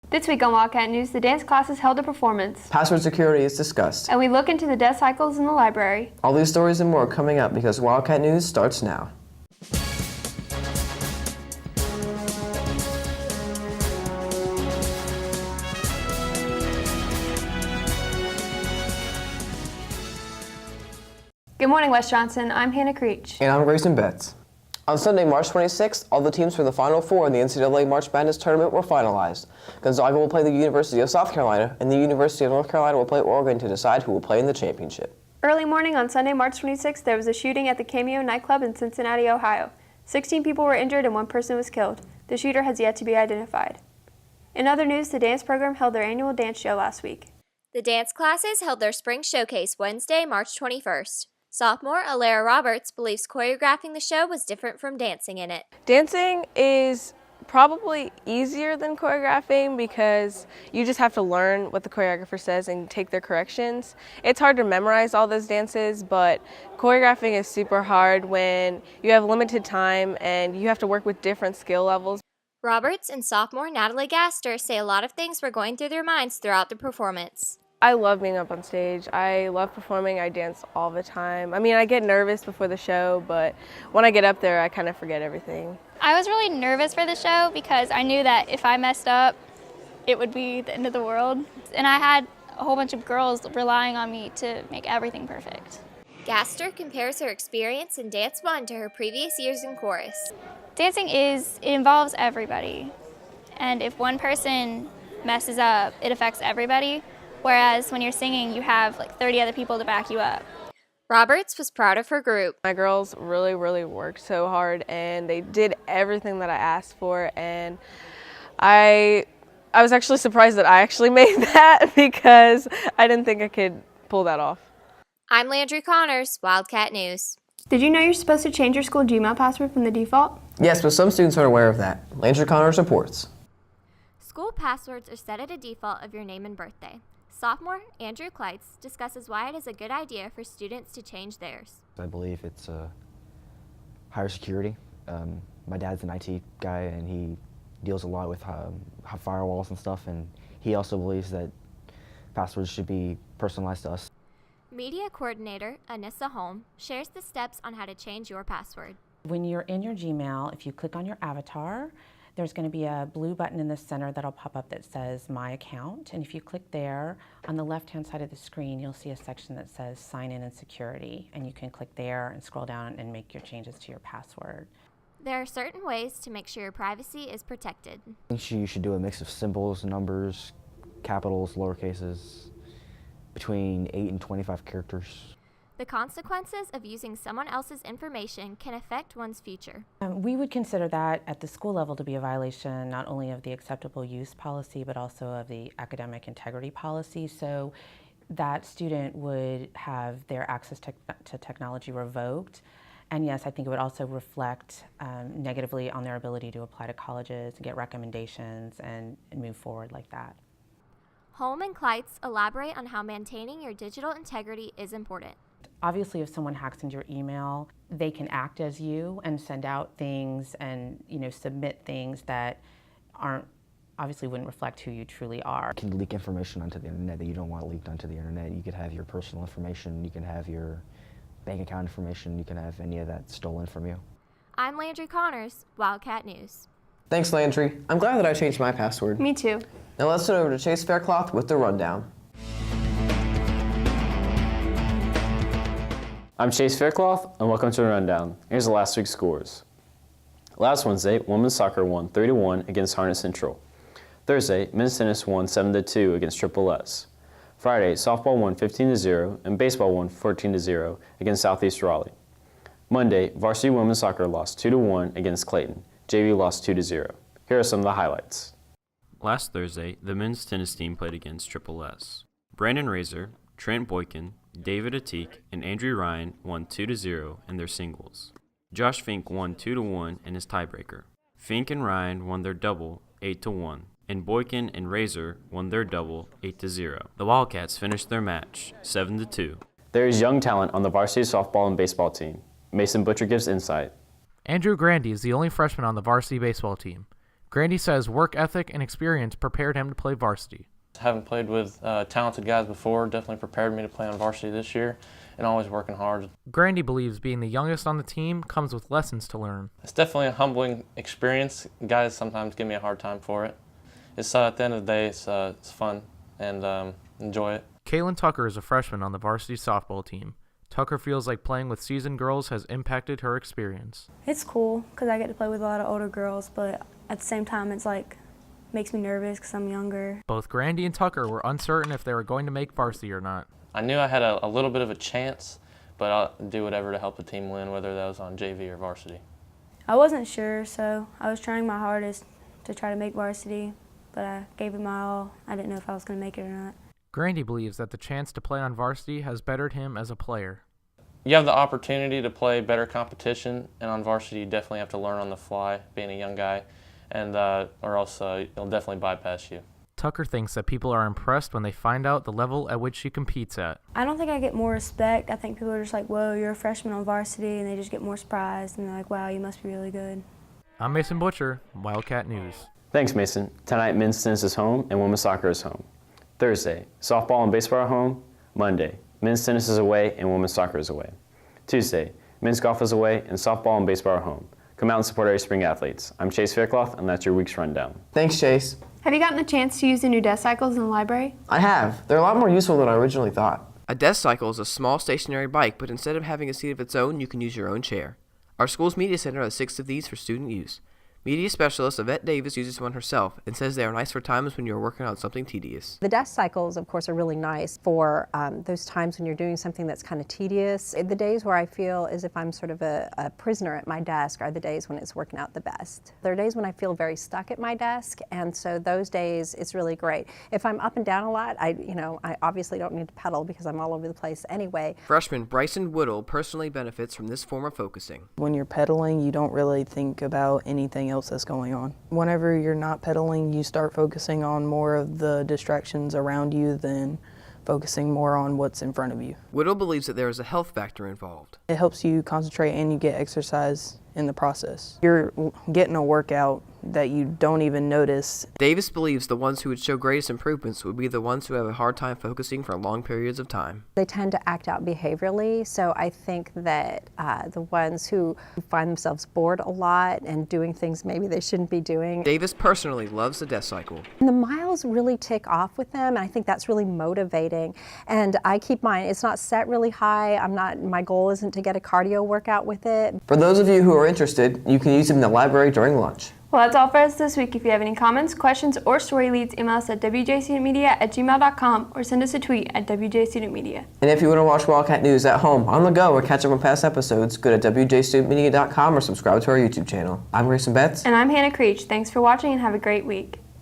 This week on Wildcat News, the dance classes held a performance. Password security is discussed. And we look into the death cycles in the library. All these stories and more coming up because Wildcat News starts now. Good morning, West Johnston. I'm Hannah Creech. And I'm Greyson Betz. On Sunday, March 26th, all the teams for the Final Four in the NCAA March Madness tournament were finalized. Gonzaga will play the University of South Carolina, and the University of North Carolina will play Oregon to decide who will play in the championship. Early morning on Sunday, March 26th, there was a shooting at the Cameo nightclub in Cincinnati, Ohio. 16 people were injured and 1 person was killed. The shooter has yet to be identified. In other news, the dance program held their annual dance show last week. The dance classes held their spring showcase Wednesday, March 21st. Sophomore Alara Roberts believes choreographing the show was different from dancing in it. Dancing is probably easier than choreographing because you just have to learn what the choreographer says and take their corrections. It's hard to memorize all those dances, but choreographing is super hard when you have limited time and you have to work with different skill levels. Roberts and sophomore Natalie Gaster say a lot of things were going through their minds throughout the performance. I love being up on stage. I love performing. I dance all the time. I mean, I get nervous before the show, but when I get up there, I kind of forget everything. I was really nervous for the show because I knew that if I messed up, it would be the end of the world. And I had a whole bunch of girls relying on me to make everything perfect. Gaster compares her experience in Dance 1 to her previous years in chorus. Dancing it involves everybody. And if one person messes up, it affects everybody. Whereas when you're singing, you have like 30 other people to back you up. Roberts was proud of her group. My girls really worked so hard and they did everything that I asked for, and I was actually surprised that I actually made that because I didn't think I could pull that off. I'm Landry Connors, Wildcat News. Did you know you're supposed to change your school Gmail password from the default? Yes, but some students aren't aware of that. Landry Connors reports. School passwords are set at a default of your name and birthday. Sophomore Andrew Kleitz discusses why it is a good idea for students to change theirs. I believe it's higher security. My dad's an IT guy and he deals a lot with firewalls and stuff, and he also believes that passwords should be personalized to us. Media coordinator Anissa Holm shares the steps on how to change your password. When you're in your Gmail, if you click on your avatar, there's going to be a blue button in the center that'll pop up that says My Account. And if you click there, on the left-hand side of the screen, you'll see a section that says Sign In and Security. And you can click there and scroll down and make your changes to your password. There are certain ways to make sure your privacy is protected. I think you should do a mix of symbols, numbers, capitals, lowercases, between 8 and 25 characters. The consequences of using someone else's information can affect one's future. We would consider that at the school level to be a violation not only of the acceptable use policy but also of the academic integrity policy. So that student would have their access to technology revoked. And yes, I think it would also reflect negatively on their ability to apply to colleges and get recommendations and move forward like that. Holm and Kleitz elaborate on how maintaining your digital integrity is important. Obviously, if someone hacks into your email, they can act as you and send out things and submit things that obviously wouldn't reflect who you truly are. You can leak information onto the internet that you don't want leaked onto the internet. You could have your personal information, you can have your bank account information, you can have any of that stolen from you. I'm Landry Connors, Wildcat News. Thanks, Landry. I'm glad that I changed my password. Me too. Now let's turn over to Chase Faircloth with the rundown. I'm Chase Faircloth, and welcome to the Rundown. Here's the last week's scores. Last Wednesday, women's soccer won 3-1 against Harnett Central. Thursday, men's tennis won 7-2 against Triple S. Friday, softball won 15-0, and baseball won 14-0 against Southeast Raleigh. Monday, varsity women's soccer lost 2-1 against Clayton. JV lost 2-0. Here are some of the highlights. Last Thursday, the men's tennis team played against Triple S. Brandon Razor, Trent Boykin, David Atik, and Andrew Ryan won 2-0 in their singles. Josh Fink won 2-1 in his tiebreaker. Fink and Ryan won their double 8-1, and Boykin and Razor won their double 8-0. The Wildcats finished their match 7-2. There is young talent on the varsity softball and baseball team. Mason Butcher gives insight. Andrew Grandy is the only freshman on the varsity baseball team. Grandy says work ethic and experience prepared him to play varsity. Having played with talented guys before definitely prepared me to play on varsity this year, and always working hard. Grandy believes being the youngest on the team comes with lessons to learn. It's definitely a humbling experience. Guys sometimes give me a hard time for it. It's at the end of the day, it's fun and enjoy it. Kaylin Tucker is a freshman on the varsity softball team. Tucker feels like playing with seasoned girls has impacted her experience. It's cool because I get to play with a lot of older girls, but at the same time it's like makes me nervous because I'm younger. Both Grandy and Tucker were uncertain if they were going to make varsity or not. I knew I had a little bit of a chance, but I'll do whatever to help the team win, whether that was on JV or varsity. I wasn't sure, so I was trying my hardest to try to make varsity, but I gave it my all. I didn't know if I was going to make it or not. Grandy believes that the chance to play on varsity has bettered him as a player. You have the opportunity to play better competition, and on varsity you definitely have to learn on the fly, being a young guy, and or else it'll definitely bypass you. Tucker thinks that people are impressed when they find out the level at which she competes at. I don't think I get more respect. I think people are just like, whoa, you're a freshman on varsity, and they just get more surprised, and they're like, wow, you must be really good. I'm Mason Butcher, Wildcat News. Thanks, Mason. Tonight, men's tennis is home and women's soccer is home. Thursday, softball and baseball are home. Monday, men's tennis is away and women's soccer is away. Tuesday, men's golf is away and softball and baseball are home. Come out and support our spring athletes. I'm Chase Faircloth, and that's your week's rundown. Thanks, Chase. Have you gotten the chance to use the new desk cycles in the library? I have. They're a lot more useful than I originally thought. A desk cycle is a small stationary bike, but instead of having a seat of its own, you can use your own chair. Our school's media center has 6 of these for student use. Media specialist Yvette Davis uses one herself and says they are nice for times when you're working on something tedious. The desk cycles, of course, are really nice for those times when you're doing something that's kind of tedious. The days where I feel as if I'm sort of a prisoner at my desk are the days when it's working out the best. There are days when I feel very stuck at my desk, and so those days it's really great. If I'm up and down a lot, I obviously don't need to pedal because I'm all over the place anyway. Freshman Bryson Woodall personally benefits from this form of focusing. When you're pedaling, you don't really think about anything else that's going on. Whenever you're not pedaling, you start focusing on more of the distractions around you than focusing more on what's in front of you. Woodall believes that there is a health factor involved. It helps you concentrate and you get exercise in the process. You're getting a workout that you don't even notice. Davis believes the ones who would show greatest improvements would be the ones who have a hard time focusing for long periods of time. They tend to act out behaviorally, so I think that the ones who find themselves bored a lot and doing things maybe they shouldn't be doing. Davis personally loves the desk cycle. And the miles really tick off with them, and I think that's really motivating. And I keep mine, it's not set really high. My goal isn't to get a cardio workout with it. For those of you who are interested, you can use them in the library during lunch. Well, that's all for us this week. If you have any comments, questions, or story leads, email us at wjstudentmedia@gmail.com or send us a tweet at wjstudentmedia. And if you want to watch Wildcat News at home, on the go, or catch up on past episodes, go to wjstudentmedia.com or subscribe to our YouTube channel. I'm Greyson Betz. And I'm Hannah Creech. Thanks for watching and have a great week.